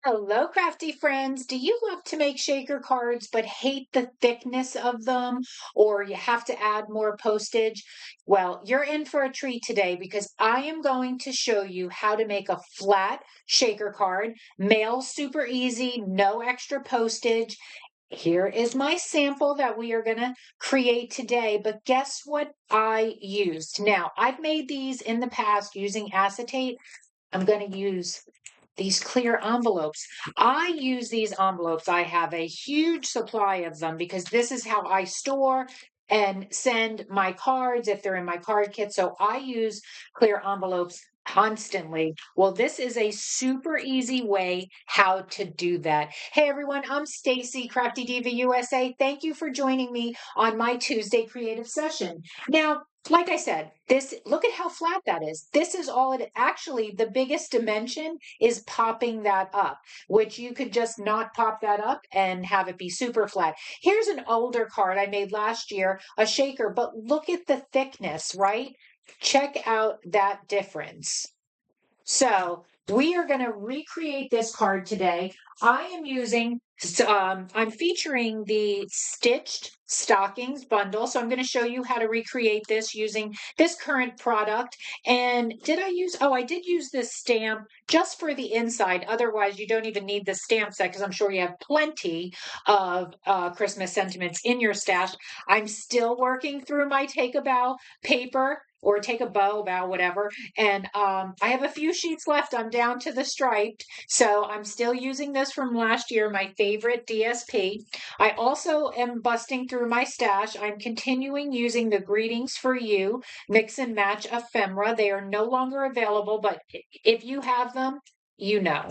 Hello, crafty friends. Do you love to make shaker cards but hate the thickness of them, or you have to add more postage? Well, you're in for a treat today because I am going to show you how to make a flat shaker card. Mail super easy, no extra postage. Here is my sample that we are going to create today, but guess what I used? Now, I've made these in the past using acetate. I'm going to use these clear envelopes. I use these envelopes. I have a huge supply of them because this is how I store and send my cards if they're in my card kit. So I use clear envelopes constantly. Well, this is a super easy way how to do that. Hey everyone, I'm Stacy, Crafty Diva USA. Thank you for joining me on my Tuesday creative session. Now, like I said, this look at how flat that is. This is all it actually, the biggest dimension is popping that up, which you could just not pop that up and have it be super flat. Here's an older card I made last year, a shaker, but look at the thickness, right? Check out that difference. So we are going to recreate this card today. I am using, I'm featuring the Stitched Stockings Bundle. So I'm going to show you how to recreate this using this current product. And I did use this stamp just for the inside. Otherwise, you don't even need the stamp set because I'm sure you have plenty of Christmas sentiments in your stash. I'm still working through my Take a Bow paper or Take a bow, whatever. And I have a few sheets left. I'm down to the striped. So I'm still using this from last year, my favorite DSP. I also am busting through my stash. I'm continuing using the Greetings for You Mix and Match ephemera. They are no longer available, but if you have them, you know.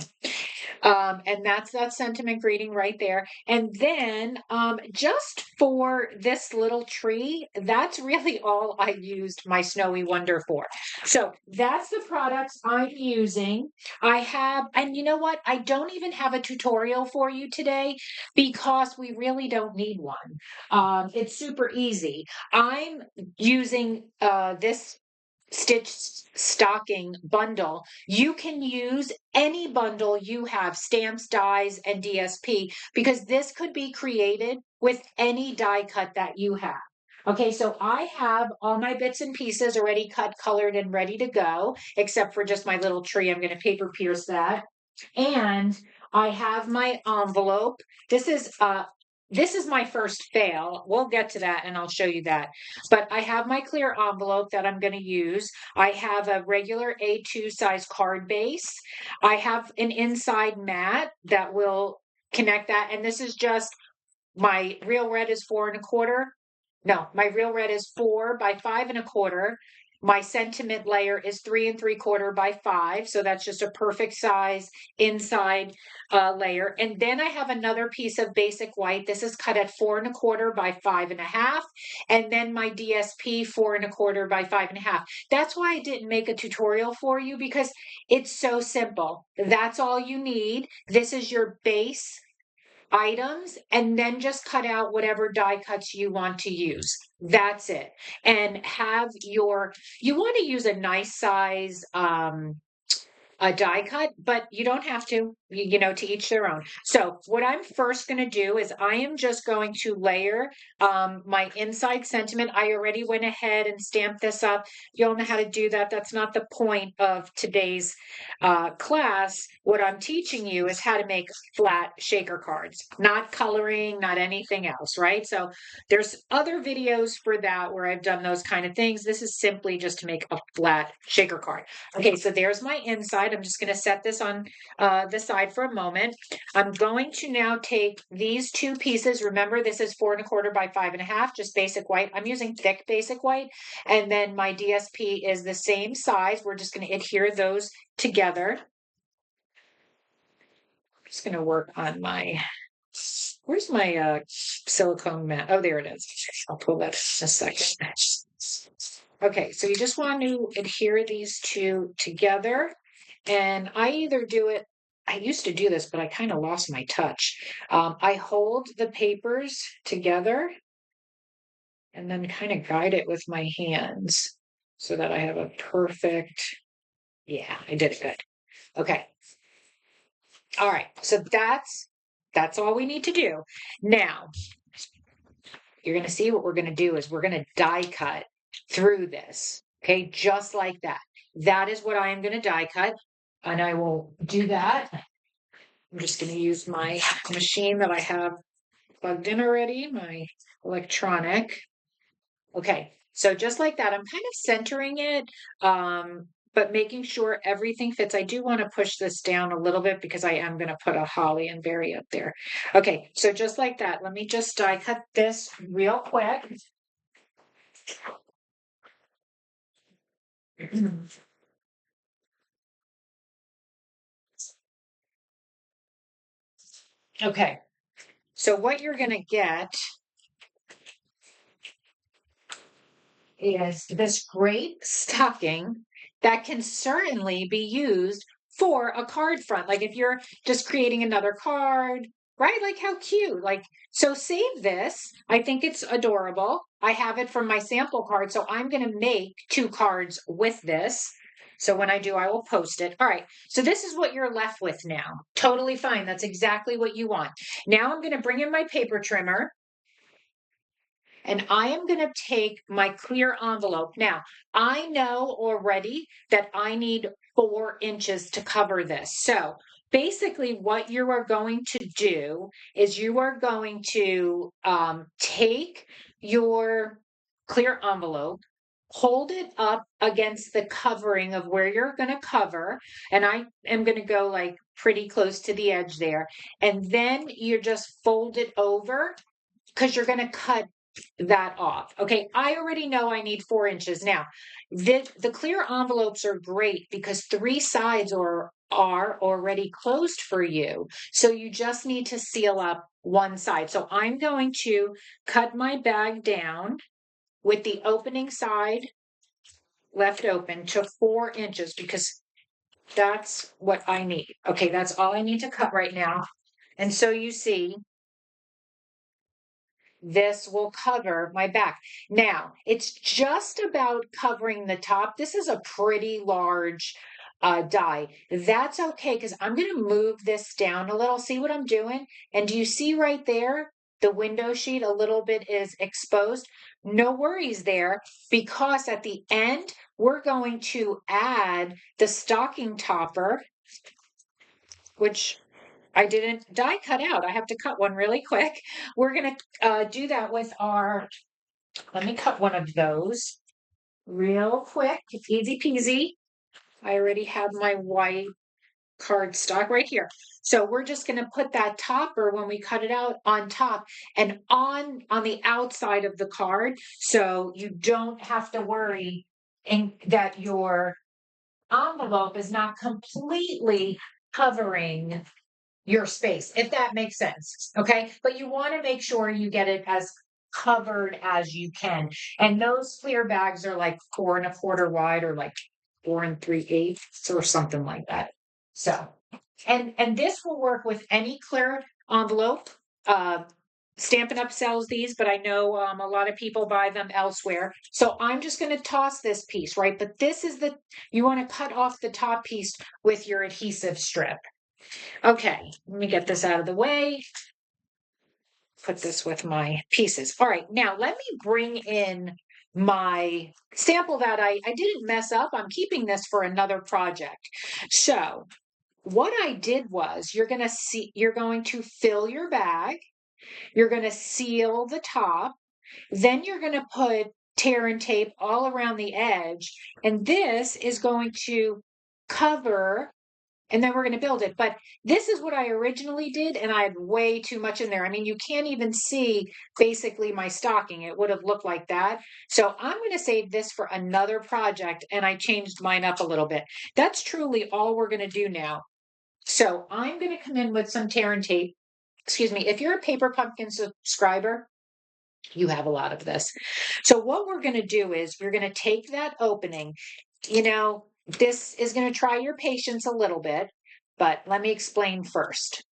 And that's that sentiment greeting right there. And then just for this little tree, that's really all I used my Snowy Wonder for. So that's the products I'm using. And you know what? I don't even have a tutorial for you today because we really don't need one. It's super easy. I'm using this Stitch Stocking Bundle. You can use any bundle you have, stamps, dies, and DSP, because this could be created with any die cut that you have. Okay, so I have all my bits and pieces already cut, colored, and ready to go, except for just my little tree. I'm going to paper pierce that. And I have my envelope. This is my first fail. We'll get to that and I'll show you that. But I have my clear envelope that I'm going to use. I have a regular A2 size card base. I have an inside mat that will connect that. And this is just my real red is 4 1/4. No, my real red is 4 by 5 1/4. My sentiment layer is 3 3/4 by 5. So that's just a perfect size inside layer. And then I have another piece of basic white. This is cut at 4 1/4 by 5 1/2. And then my DSP 4 1/4 by 5 1/2. That's why I didn't make a tutorial for you because it's so simple. That's all you need. This is your base items and then just cut out whatever die cuts you want to use. That's it. And you want to use a nice size a die cut, but you don't have to, to each their own. So what I'm first going to do is I am just going to layer my inside sentiment. I already went ahead and stamped this up. You all know how to do that. That's not the point of today's class. What I'm teaching you is how to make flat shaker cards, not coloring, not anything else, right? So there's other videos for that where I've done those kind of things. This is simply just to make a flat shaker card. Okay, so there's my inside. I'm just going to set this on the side for a moment. I'm going to now take these two pieces. Remember, this is 4 1/4 by 5 1/2, just basic white. I'm using thick basic white. And then my DSP is the same size. We're just going to adhere those together. I'm just going to work on where's my silicone mat? Oh, there it is. I'll pull that in a second. Okay, so you just want to adhere these two together. And I used to do this, but I kind of lost my touch. I hold the papers together and then kind of guide it with my hands so that I have a perfect, yeah, I did it good. Okay. All right, so that's all we need to do. Now, you're going to see what we're going to do is we're going to die cut through this. Okay, just like that. That is what I am going to die cut. And I will do that. I'm just going to use my machine that I have plugged in already, my electronic. Okay, so just like that, I'm kind of centering it, but making sure everything fits. I do want to push this down a little bit because I am going to put a holly and berry up there. Okay, so just like that, let me just die cut this real quick. Okay, so what you're going to get is this great stocking that can certainly be used for a card front. Like if you're just creating another card, right? Like how cute. Like, so save this. I think it's adorable. I have it from my sample card. So I'm going to make 2 cards with this. So when I do, I will post it. All right. So this is what you're left with now. Totally fine. That's exactly what you want. Now I'm going to bring in my paper trimmer. And I am going to take my clear envelope. Now, I know already that I need 4 inches to cover this. So basically, what you are going to do is you are going to take your clear envelope, hold it up against the covering of where you're going to cover. And I am going to go like pretty close to the edge there. And then you just fold it over because you're going to cut that off. Okay, I already know I need 4 inches. Now, the clear envelopes are great because 3 sides are already closed for you. So you just need to seal up one side. So I'm going to cut my bag down with the opening side left open to 4 inches because that's what I need. Okay, that's all I need to cut right now. And so you see, this will cover my back. Now, it's just about covering the top. This is a pretty large die. That's okay because I'm going to move this down a little. See what I'm doing? And do you see right there? The window sheet a little bit is exposed. No worries there because at the end, we're going to add the stocking topper, which I didn't die cut out. I have to cut one really quick. We're going to do that with our, let me cut one of those real quick. Easy peasy. I already have my white cardstock right here. So we're just going to put that topper when we cut it out on top and on the outside of the card. So you don't have to worry that your envelope is not completely covering your space, if that makes sense. Okay. But you want to make sure you get it as covered as you can. And those clear bags are like 4 1/4 wide or like 4 3/8 or something like that. So, and this will work with any clear envelope. Uh, Stampin' Up sells these, but I know a lot of people buy them elsewhere. So I'm just going to toss this piece, right? But this is you want to cut off the top piece with your adhesive strip. Okay, let me get this out of the way. Put this with my pieces. All right, now let me bring in my sample that I didn't mess up. I'm keeping this for another project. So what I did was you're going to fill your bag, you're going to seal the top, then you're going to put tear and tape all around the edge, and this is going to cover and then we're going to build it. But this is what I originally did, and I had way too much in there. I mean, you can't even see basically my stocking. It would have looked like that. So I'm going to save this for another project, and I changed mine up a little bit. That's truly all we're going to do now. So I'm going to come in with some tear and tape. Excuse me. If you're a Paper Pumpkin subscriber, you have a lot of this. So what we're going to do is we're going to take that opening, this is going to try your patience a little bit, but let me explain first.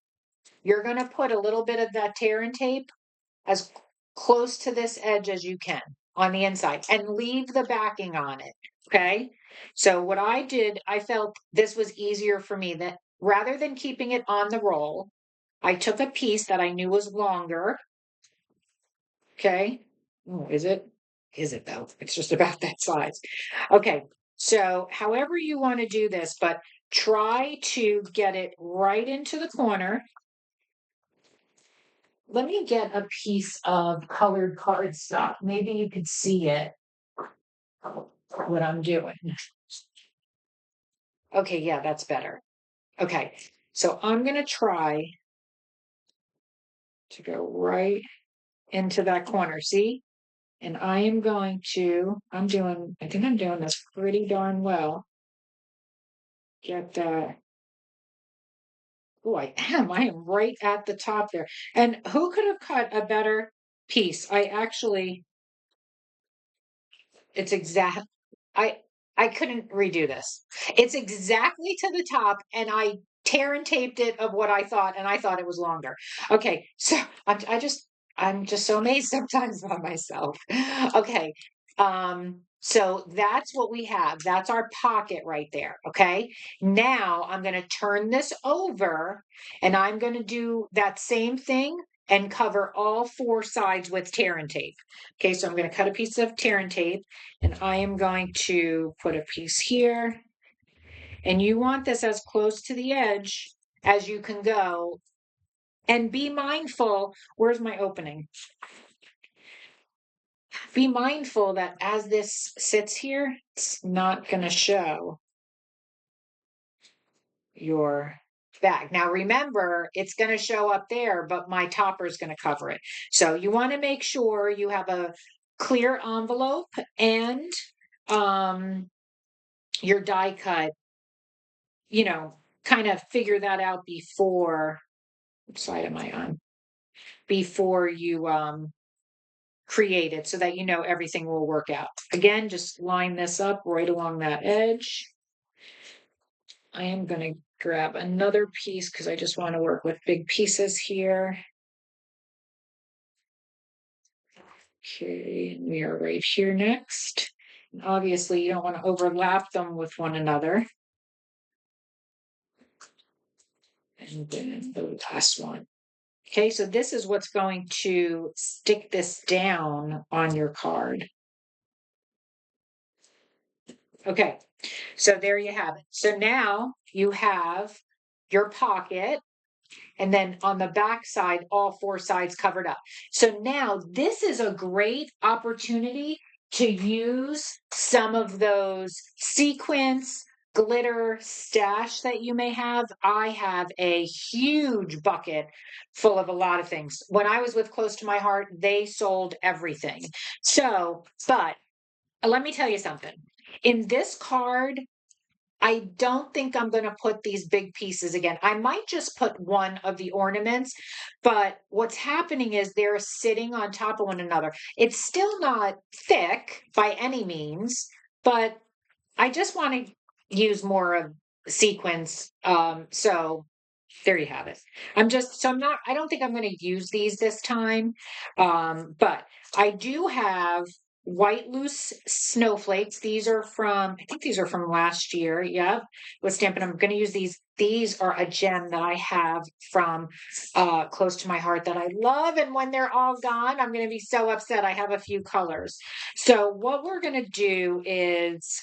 You're going to put a little bit of that tear and tape as close to this edge as you can on the inside and leave the backing on it. Okay. So what I did, I felt this was easier for me rather than keeping it on the roll, I took a piece that I knew was longer. Okay. Oh, is it? Is it though? It's just about that size. Okay. So, however you want to do this, but try to get it right into the corner. Let me get a piece of colored cardstock. Maybe you could see it, what I'm doing. Okay, yeah, that's better. Okay, so I'm going to try to go right into that corner. See? And I am going to, I think I'm doing this pretty darn well. Get that. Oh, I am. I am right at the top there. And who could have cut a better piece? It's exact. I I couldn't redo this. It's exactly to the top, and I tear and taped it of what I thought, and I thought it was longer. Okay, so I'm just so amazed sometimes by myself. Okay, so that's what we have. That's our pocket right there. Okay, now I'm going to turn this over, and I'm going to do that same thing and cover all four sides with tear and tape. Okay, so I'm going to cut a piece of tear and tape. And I am going to put a piece here. And you want this as close to the edge as you can go. And be mindful, where's my opening? Be mindful that as this sits here, it's not going to show your bag. Now remember, it's going to show up there, but my topper is going to cover it. So you want to make sure you have a clear envelope and your die cut, kind of figure that out before, which side am I on? Before you create it so that you know everything will work out. Again, just line this up right along that edge. I am going to grab another piece because I just want to work with big pieces here. Okay, we are right here next. And obviously, you don't want to overlap them with one another. And then the last one. Okay, so this is what's going to stick this down on your card. Okay, so there you have it. So now you have your pocket, and then on the back side, all four sides covered up. So now this is a great opportunity to use some of those sequins, glitter stash that you may have. I have a huge bucket full of a lot of things. When I was with Close to My Heart, they sold everything. So, but let me tell you something. In this card, I don't think I'm going to put these big pieces again. I might just put one of the ornaments, but what's happening is they're sitting on top of one another. It's still not thick by any means, but I just want to use more of sequins. So there you have it. I don't think I'm going to use these this time. But I do have white loose snowflakes. I think these are from last year. Yep. With Stampin' Up. I'm going to use these. These are a gem that I have from Close to My Heart that I love. And when they're all gone, I'm going to be so upset. I have a few colors. So what we're going to do is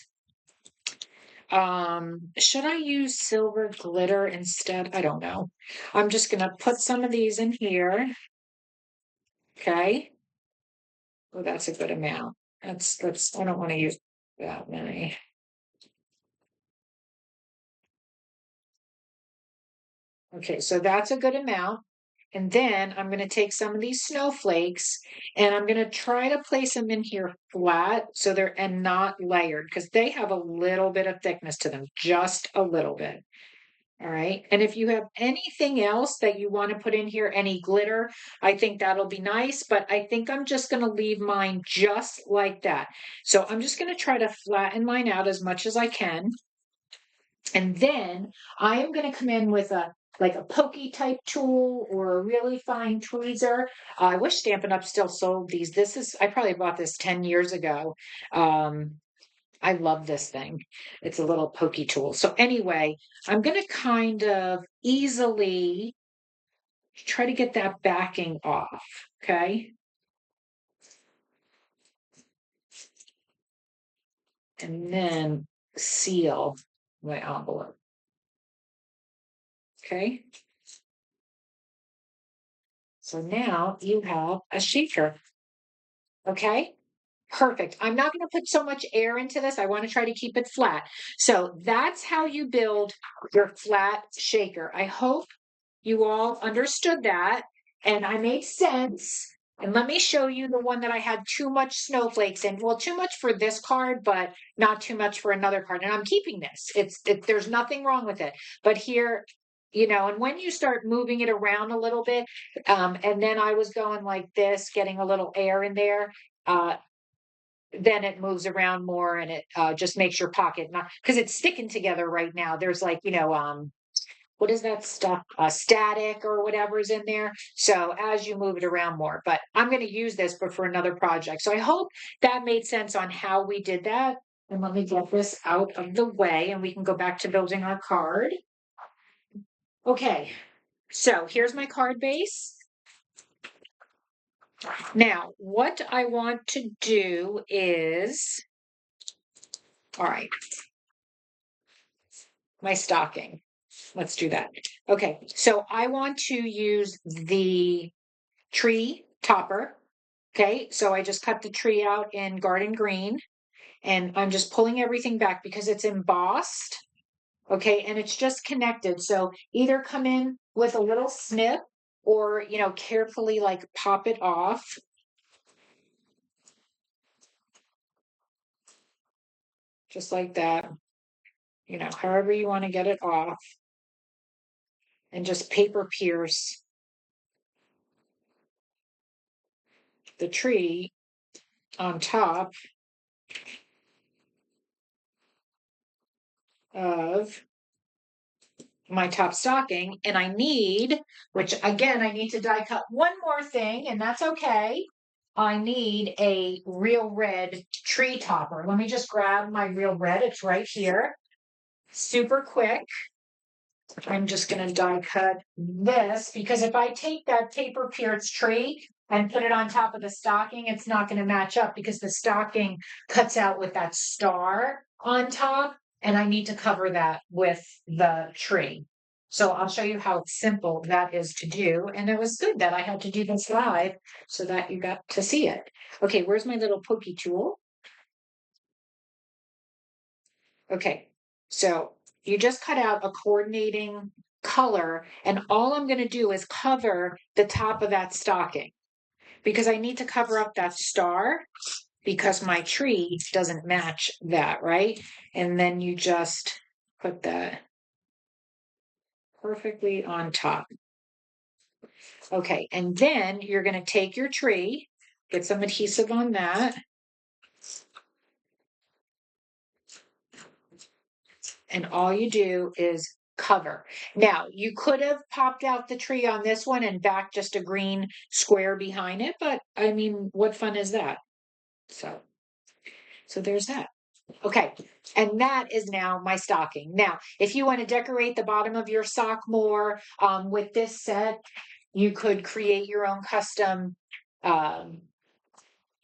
should I use silver glitter instead? I don't know. I'm just gonna put some of these in here. Okay. Oh, that's a good amount. I don't want to use that many. Okay, so that's a good amount. And then I'm going to take some of these snowflakes and I'm going to try to place them in here flat so they're and not layered because they have a little bit of thickness to them, just a little bit. All right. And if you have anything else that you want to put in here, any glitter, I think that'll be nice. But I think I'm just going to leave mine just like that. So I'm just going to try to flatten mine out as much as I can. And then I am going to come in with like a pokey type tool or a really fine tweezer. I wish Stampin' Up still sold these. I probably bought this 10 years ago. Um, I love this thing. It's a little pokey tool. So anyway, I'm going to kind of easily try to get that backing off. Okay. And then seal my envelope. Okay. So now you have a shaker. Okay. Perfect. I'm not going to put so much air into this. I want to try to keep it flat. So that's how you build your flat shaker. I hope you all understood that and I made sense. And let me show you the one that I had too much snowflakes in. Well, too much for this card, but not too much for another card. And I'm keeping this. There's nothing wrong with it. But here, and when you start moving it around a little bit, and then I was going like this, getting a little air in there, then it moves around more and it just makes your pocket not because it's sticking together right now. There's like, what is that stuff? Static or whatever's in there. So as you move it around more, but I'm going to use this, but for another project. So I hope that made sense on how we did that. And let me get this out of the way and we can go back to building our card. Okay, so here's my card base. Now, what I want to do is, all right, my stocking. Let's do that. Okay, so I want to use the tree topper. Okay, so I just cut the tree out in garden green and I'm just pulling everything back because it's embossed. Okay, and it's just connected. So either come in with a little snip or, carefully like pop it off. Just like that, however you want to get it off. And just paper pierce the tree on top of my top stocking. And I need, which again, I need to die cut one more thing, and that's okay. I need a real red tree topper. Let me just grab my real red. It's right here. Super quick. I'm just going to die cut this because if I take that paper pierced tree and put it on top of the stocking, it's not going to match up because the stocking cuts out with that star on top, and I need to cover that with the tree. So I'll show you how simple that is to do. And it was good that I had to do this live so that you got to see it. Okay, where's my little pokey tool? Okay, so you just cut out a coordinating color, and all I'm going to do is cover the top of that stocking because I need to cover up that star because my tree doesn't match that, right? And then you just put that perfectly on top. Okay, and then you're going to take your tree, get some adhesive on that. And all you do is cover. Now, you could have popped out the tree on this one and back just a green square behind it, but I mean, what fun is that? So there's that. Okay, and that is now my stocking. Now, if you want to decorate the bottom of your sock more with this set, you could create your own custom um,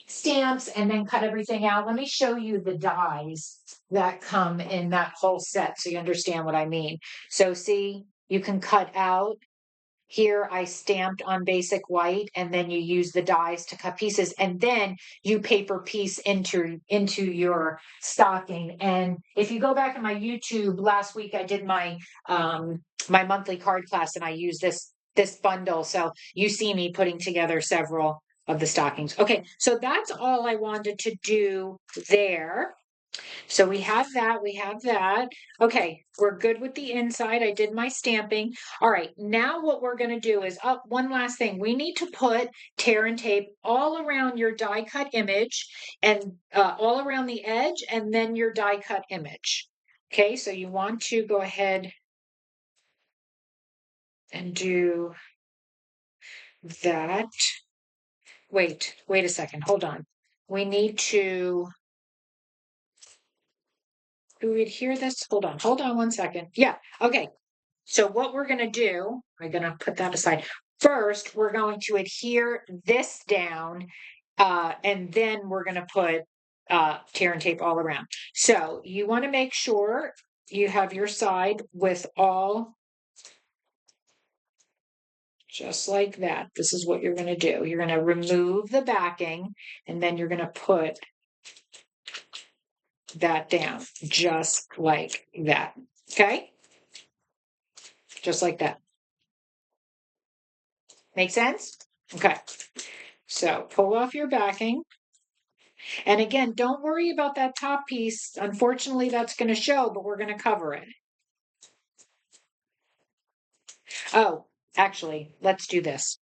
stamps and then cut everything out. Let me show you the dies that come in that whole set so you understand what I mean. So see, you can cut out. Here I stamped on basic white and then you use the dies to cut pieces and then you paper piece into your stocking. And if you go back in my YouTube last week, I did my monthly card class and I used this bundle. So you see me putting together several of the stockings. Okay, so that's all I wanted to do there. So we have that, we have that. Okay, we're good with the inside. I did my stamping. All right, now what we're going to do is, one last thing. We need to put tear and tape all around your die cut image and all around the edge and then your die cut image. Okay, so you want to go ahead and do that. Wait a second. Hold on. We need to Do we adhere this? Hold on 1 second. Yeah, okay. So what we're gonna do, I'm gonna put that aside. First, we're going to adhere this down, and then we're gonna put tear and tape all around. So you wanna make sure you have your side with all just like that. This is what you're gonna do. You're gonna remove the backing, and then you're gonna put that down, just like that, okay? Just like that. Make sense? Okay. So pull off your backing. And again, don't worry about that top piece. Unfortunately, that's going to show, but we're going to cover it. Oh, actually, let's do this.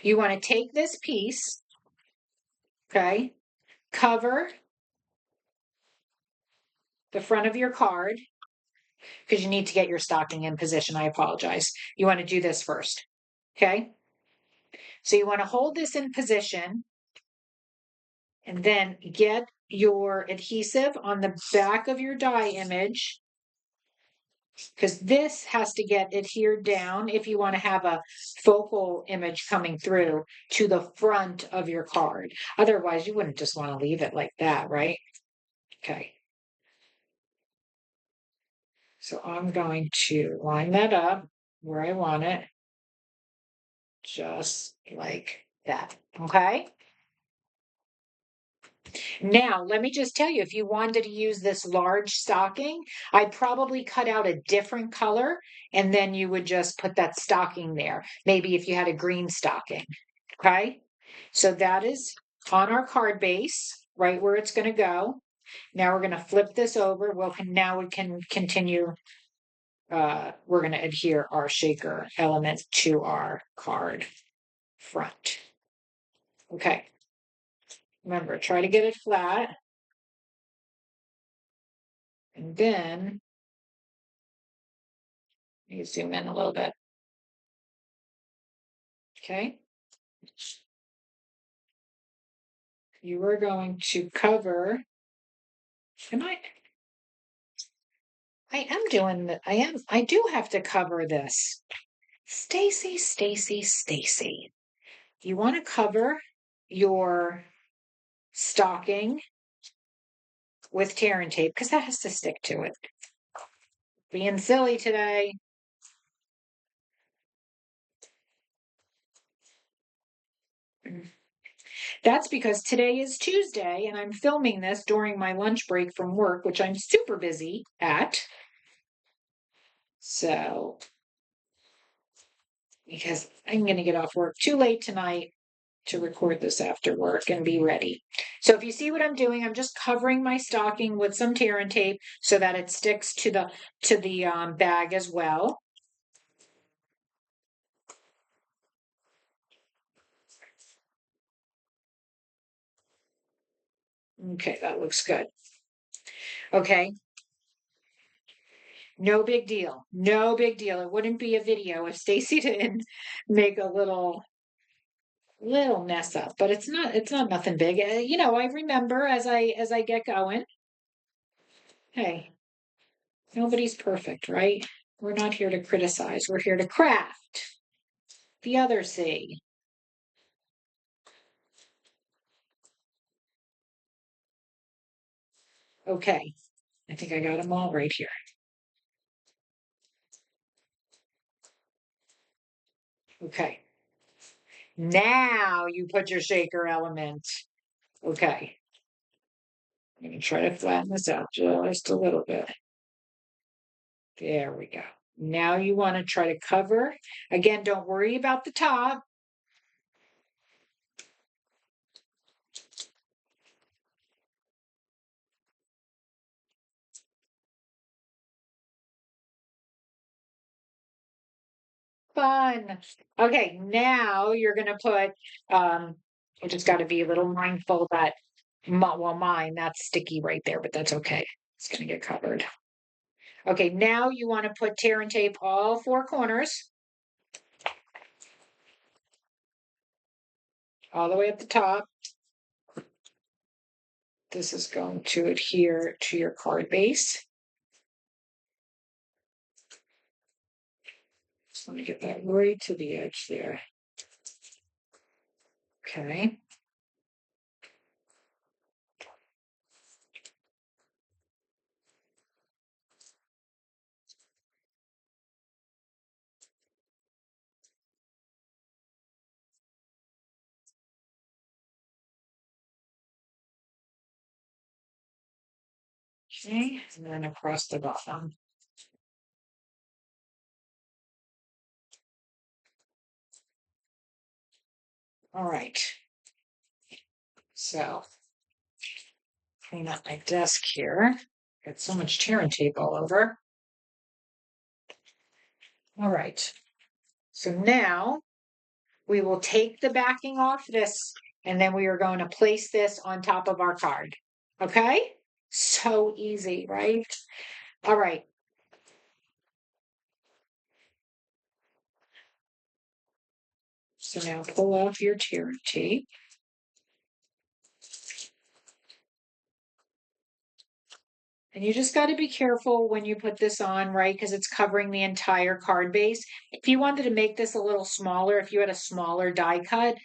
You want to take this piece, okay, cover the front of your card because you need to get your stocking in position. I apologize. You want to do this first, okay? So you want to hold this in position and then get your adhesive on the back of your die image because this has to get adhered down if you want to have a focal image coming through to the front of your card. Otherwise, you wouldn't just want to leave it like that, right? Okay. So I'm going to line that up where I want it, just like that. Okay. Now, let me just tell you, if you wanted to use this large stocking, I'd probably cut out a different color and then you would just put that stocking there. Maybe if you had a green stocking. Okay. So that is on our card base, right where it's going to go. Now we're going to flip this over. Now we can continue. We're going to adhere our shaker element to our card front. Okay. Remember, try to get it flat. And then you zoom in a little bit. Okay. You are going to cover. I am doing that. I do have to cover this. Stacy, Stacy, Stacy. You want to cover your stocking with tear and tape because that has to stick to it. Being silly today. That's because today is Tuesday and I'm filming this during my lunch break from work, which I'm super busy at. So, because I'm going to get off work too late tonight to record this after work and be ready. So if you see what I'm doing, I'm just covering my stocking with some tear and tape so that it sticks to the bag as well. Okay, that looks good. Okay. No big deal. No big deal. It wouldn't be a video if Stacy didn't make a little mess up, but it's not nothing big. I remember as I get going. Hey, nobody's perfect, right? We're not here to criticize. We're here to craft. The other C. Okay. I think I got them all right here. Okay. Now you put your shaker element. Okay. I'm going to try to flatten this out just a little bit. There we go. Now you want to try to cover. Again, don't worry about the top. Fun. Okay, now you're going to put, you just got to be a little mindful that, mine, that's sticky right there, but that's okay. It's going to get covered. Okay, now you want to put tear and tape all four corners, all the way at the top. this is going to adhere to your card base. So let me get that right to the edge there. Okay. Okay, and then across the bottom. All right. So clean up my desk here. Got so much tear and tape all over. All right. So now we will take the backing off this, and then we are going to place this on top of our card. Okay? So easy, right? All right. So now pull off your tear and tape. And you just got to be careful when you put this on, right? Because it's covering the entire card base. If you wanted to make this a little smaller, if you had a smaller die cut,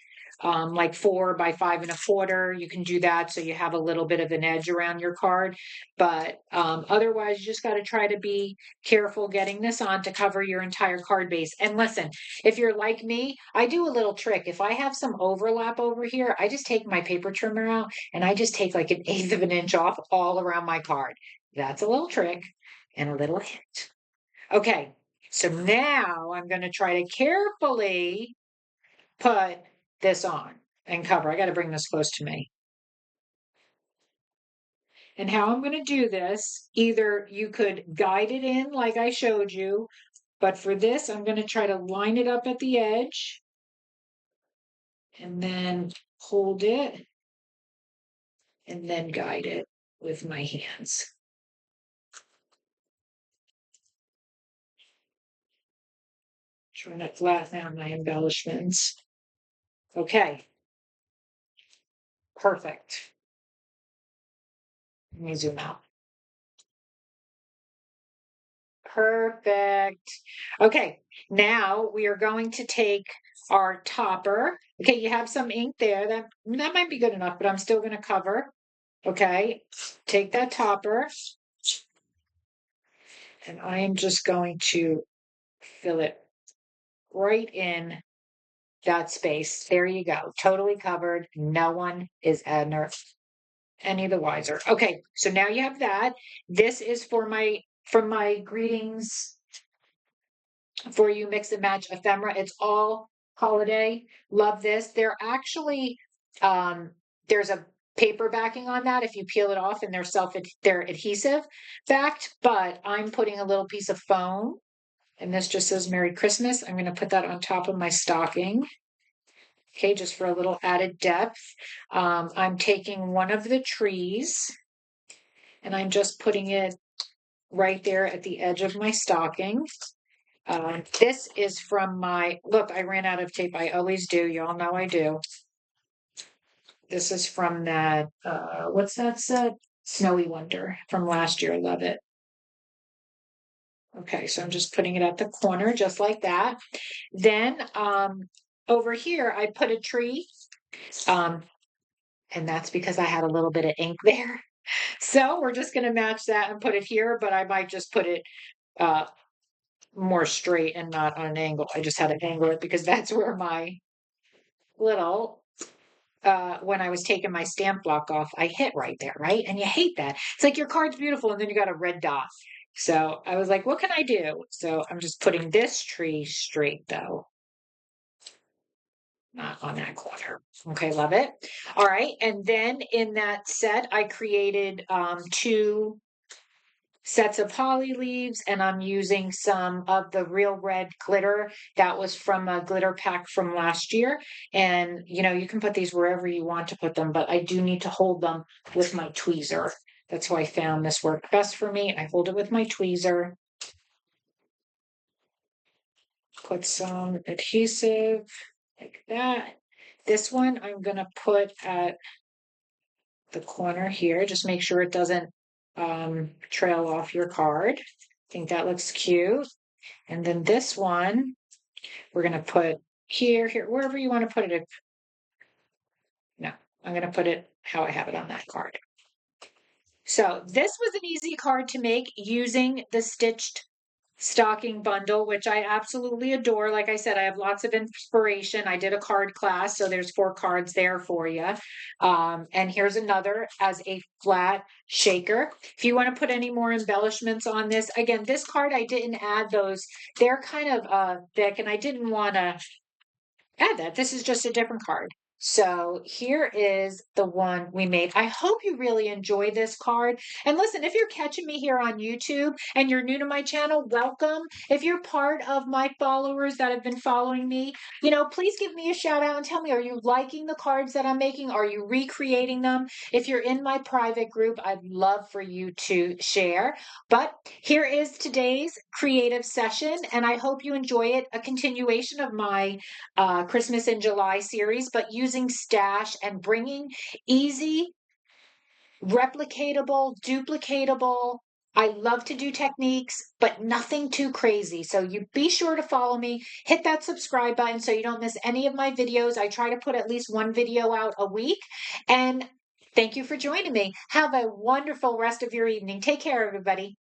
like 4 by 5 1/4, you can do that so you have a little bit of an edge around your card. But otherwise, you just got to try to be careful getting this on to cover your entire card base. And listen, if you're like me, I do a little trick. If I have some overlap over here, I just take my paper trimmer out and I just take like 1/8 of an inch off all around my card. That's a little trick and a little hint. Okay, so now I'm going to try to carefully put this on and cover. I got to bring this close to me. And how I'm going to do this, either you could guide it in like I showed you, but for this, I'm going to try to line it up at the edge and then hold it and then guide it with my hands. Trying to flatten out my embellishments. Okay, perfect. Let me zoom out. Perfect. Okay, now we are going to take our topper. Okay, you have some ink there. That might be good enough, but I'm still going to cover. Okay, take that topper, and I am just going to fill it right in that space. There you go. Totally covered. No one is any the wiser. Okay, so now you have that. This is for my greetings for you mix and match ephemera. It's all holiday. Love this. There's a paper backing on that if you peel it off, and they're adhesive backed, but I'm putting a little piece of foam, and this just says Merry Christmas. I'm going to put that on top of my stocking. Okay, just for a little added depth. I'm taking one of the trees and I'm just putting it right there at the edge of my stocking. This is from look, I ran out of tape. I always do. Y'all know I do. This is from that, what's that set? Snowy Wonder from last year. I love it. Okay, so I'm just putting it at the corner just like that. Then over here, I put a tree. And that's because I had a little bit of ink there. So we're just going to match that and put it here, but I might just put it uh, more straight and not on an angle. I just had to angle it because that's where my little, when I was taking my stamp block off, I hit right there, right? And you hate that. It's like your card's beautiful and then you got a red dot. So I was like, what can I do? So I'm just putting this tree straight though. Not on that corner. Okay, love it. All right. And then in that set, I created 2 sets of holly leaves, and I'm using some of the real red glitter that was from a glitter pack from last year. And you can put these wherever you want to put them, but I do need to hold them with my tweezer. That's why I found this worked best for me. I hold it with my tweezer. Put some adhesive like that. This one I'm going to put at the corner here. Just make sure it doesn't trail off your card. I think that looks cute. And then this one, we're going to put here, wherever you want to put it. No, I'm going to put it how I have it on that card. So this was an easy card to make using the stitched stocking bundle, which I absolutely adore. Like I said, I have lots of inspiration. I did a card class, so there's 4 cards there for you. And here's another as a flat shaker. If you want to put any more embellishments on this, again, this card I didn't add those. They're kind of thick, and I didn't want to add that. This is just a different card. So here is the one we made. I hope you really enjoy this card. And listen, if you're catching me here on YouTube and you're new to my channel, welcome. If you're part of my followers that have been following me, please give me a shout out and tell me, are you liking the cards that I'm making? Are you recreating them? If you're in my private group, I'd love for you to share. But here is today's creative session, and I hope you enjoy it. A continuation of my Christmas in July series, but using stash and bringing easy, replicatable, duplicatable. I love to do techniques, but nothing too crazy. So you be sure to follow me, hit that subscribe button so you don't miss any of my videos. I try to put at least one video out a week. And thank you for joining me. Have a wonderful rest of your evening. Take care, everybody.